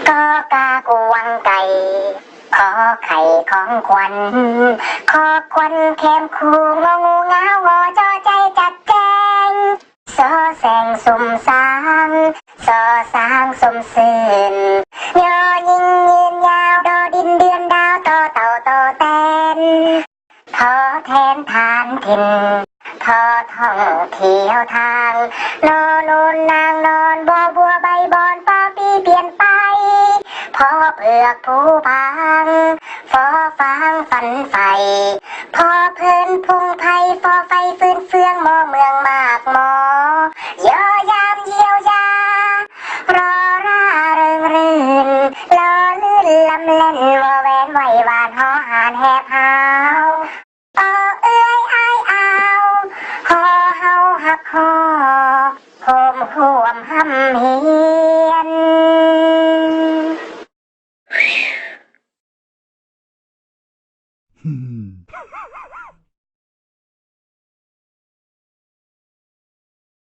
ก็กากวงไก่ขอไข่ของขวัญขอควันแคมคูงองูงาวอจอใจจัดแจงซอแสงสุ่มสางซอสางสมสื่นยอยิงยืนยาวดอดินเดือนดาวต่อเต่าต่อแตนทอแทนทานถิ่นทอท่องเที่ยวทางนอนูนนางนอนบัวบัวใบบอนปอปีเปลี่ยนไปพอเผือกผู้พังฟอฟางฝันไฟพอเพลินพุงไผ่ฟอไฟฟื้นเฟืองมอเมืองมากมอยอยามเยียวยารอร่าเริงรื่นลอลื่นลำเล่นวอแวนไหววานหอหานแหบหาวเอ้ยอายอาวหอเฮาหักหอโหมห่วมห้ำเฮียน